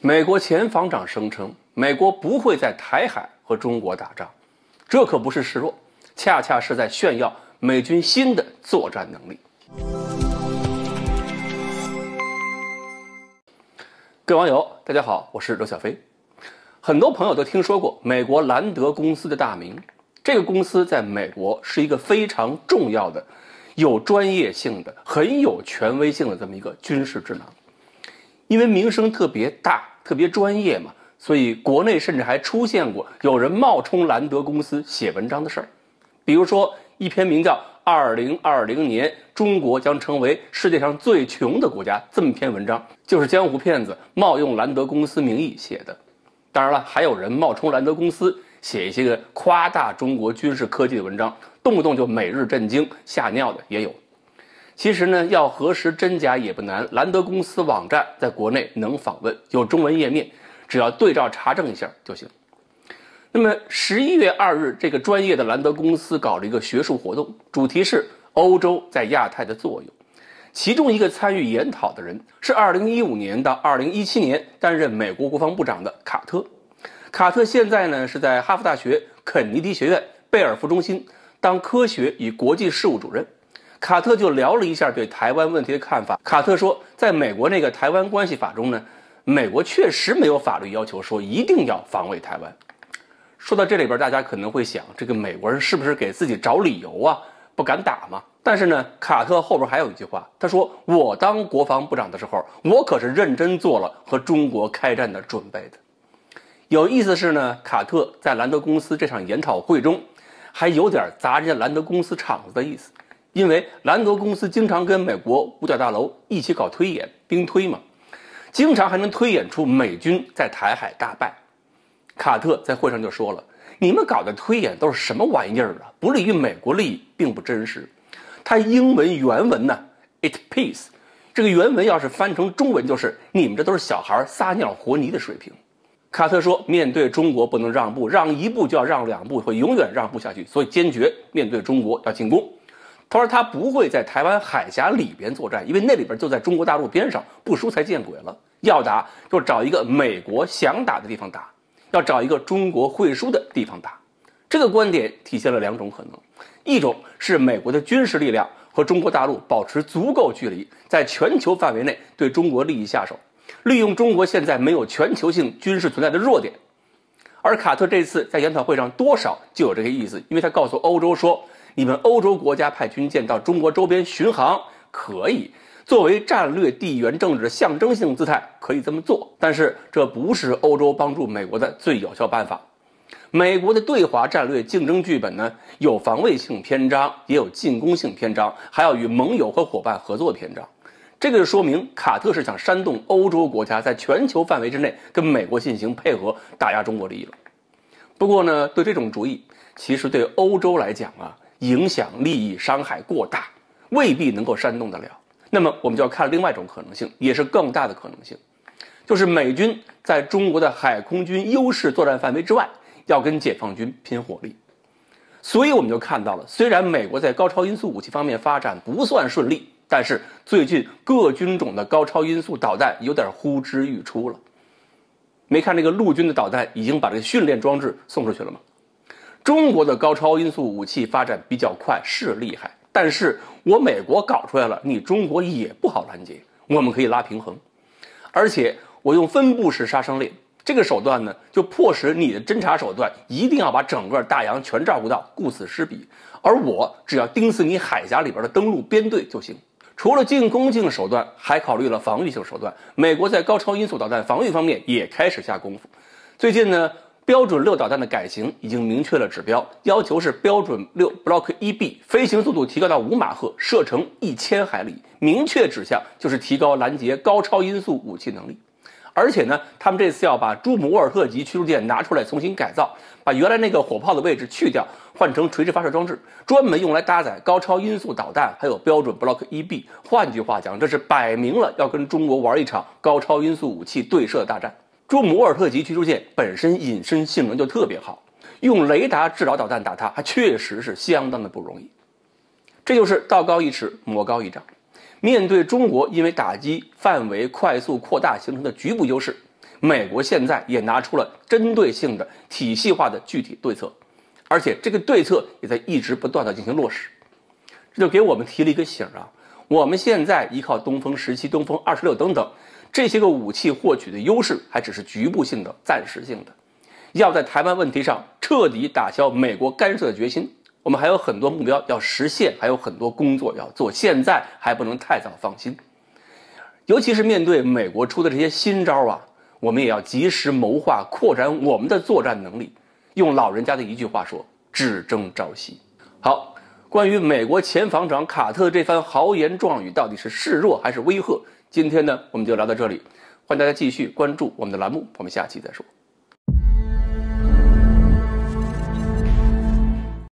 美国前防长声称，美国不会在台海和中国打仗，这可不是示弱，恰恰是在炫耀美军新的作战能力。各位网友，大家好，我是刘小飞。很多朋友都听说过美国兰德公司的大名，这个公司在美国是一个非常重要的、有专业性的、很有权威性的这么一个军事智囊。因为名声特别大、特别专业嘛，所以国内甚至还出现过有人冒充兰德公司写文章的事儿。比如说一篇名叫《2020年中国将成为世界上最穷的国家》这么篇文章，就是江湖骗子冒用兰德公司名义写的。当然了，还有人冒充兰德公司写一些个夸大中国军事科技的文章，动不动就每日震惊吓尿的也有。其实呢，要核实真假也不难，兰德公司网站在国内能访问，有中文页面，只要对照查证一下就行。那么11月2日，这个专业的兰德公司搞了一个学术活动，主题是欧洲在亚太的作用。其中一个参与研讨的人是2015年到2017年担任美国国防部长的卡特。卡特现在呢是在哈佛大学肯尼迪学院贝尔福中心当科学与国际事务主任。卡特就聊了一下对台湾问题的看法。卡特说，在美国那个台湾关系法中呢，美国确实没有法律要求说一定要防卫台湾。说到这里边，大家可能会想，这个美国人是不是给自己找理由啊，不敢打吗？但是呢，卡特后边还有一句话，他说，我当国防部长的时候，我可是认真做了和中国开战的准备的。有意思的是呢，卡特在兰德公司这场研讨会中还有点砸人家兰德公司场子的意思。因为兰德公司经常跟美国五角大楼一起搞推演，兵推嘛，经常还能推演出美军在台海大败。卡特在会上就说了，你们搞的推演都是什么玩意儿啊，不利于美国利益，并不真实。他英文原文呢 ，it peace， 这个原文要是翻成中文就是你们这都是小孩撒尿和泥的水平。卡特说，面对中国不能让步，让一步就要让两步，会永远让步下去，所以坚决面对中国要进攻。他说他不会在台湾海峡里边作战，因为那里边就在中国大陆边上，不输才见鬼了。要打就找一个美国想打的地方打，要找一个中国会输的地方打。这个观点体现了两种可能，一种是美国的军事力量和中国大陆保持足够距离，在全球范围内对中国利益下手，利用中国现在没有全球性军事存在的弱点。而卡特这次在研讨会上多少就有这个意思，因为他告诉欧洲说，你们欧洲国家派军舰到中国周边巡航可以，作为战略地缘政治的象征性姿态可以这么做，但是这不是欧洲帮助美国的最有效办法。美国的对华战略竞争剧本呢，有防卫性篇章，也有进攻性篇章，还有与盟友和伙伴合作的篇章。这个就说明卡特是想煽动欧洲国家在全球范围之内跟美国进行配合，打压中国利益了。不过呢，对这种主意，其实对欧洲来讲啊，影响利益伤害过大，未必能够煽动得了。那么我们就要看另外一种可能性，也是更大的可能性，就是美军在中国的海空军优势作战范围之外，要跟解放军拼火力。所以我们就看到了，虽然美国在高超音速武器方面发展不算顺利，但是最近各军种的高超音速导弹有点呼之欲出了。没看这个陆军的导弹已经把这个训练装置送出去了吗？中国的高超音速武器发展比较快，是厉害，但是我美国搞出来了，你中国也不好拦截，我们可以拉平衡。而且我用分布式杀伤链这个手段呢，就迫使你的侦察手段一定要把整个大洋全照顾到，顾此失彼，而我只要盯死你海峡里边的登陆编队就行。除了进攻性手段，还考虑了防御性手段。美国在高超音速导弹防御方面也开始下功夫。最近呢，标准6导弹的改型已经明确了指标，要求是标准6 Block 1B 飞行速度提高到5马赫，射程1000海里，明确指向就是提高拦截高超音速武器能力。而且呢，他们这次要把朱姆沃尔特级驱逐舰拿出来重新改造，把原来那个火炮的位置去掉，换成垂直发射装置，专门用来搭载高超音速导弹，还有标准 Block 1B。换句话讲，这是摆明了要跟中国玩一场高超音速武器对射大战。朱姆沃尔特级驱逐舰本身隐身性能就特别好，用雷达制导导弹打它，还确实是相当的不容易。这就是道高一尺，魔高一丈。面对中国因为打击范围快速扩大形成的局部优势，美国现在也拿出了针对性的、体系化的具体对策，而且这个对策也在一直不断的进行落实。这就给我们提了一个醒啊，我们现在依靠东风17、东风26等等这些个武器获取的优势，还只是局部性的、暂时性的。要在台湾问题上彻底打消美国干涉的决心，我们还有很多目标要实现，还有很多工作要做，现在还不能太早放心。尤其是面对美国出的这些新招啊，我们也要及时谋划，扩展我们的作战能力。用老人家的一句话说，只争朝夕。好，关于美国前防长卡特这番豪言壮语到底是示弱还是威吓，今天呢我们就聊到这里，欢迎大家继续关注我们的栏目，我们下期再说。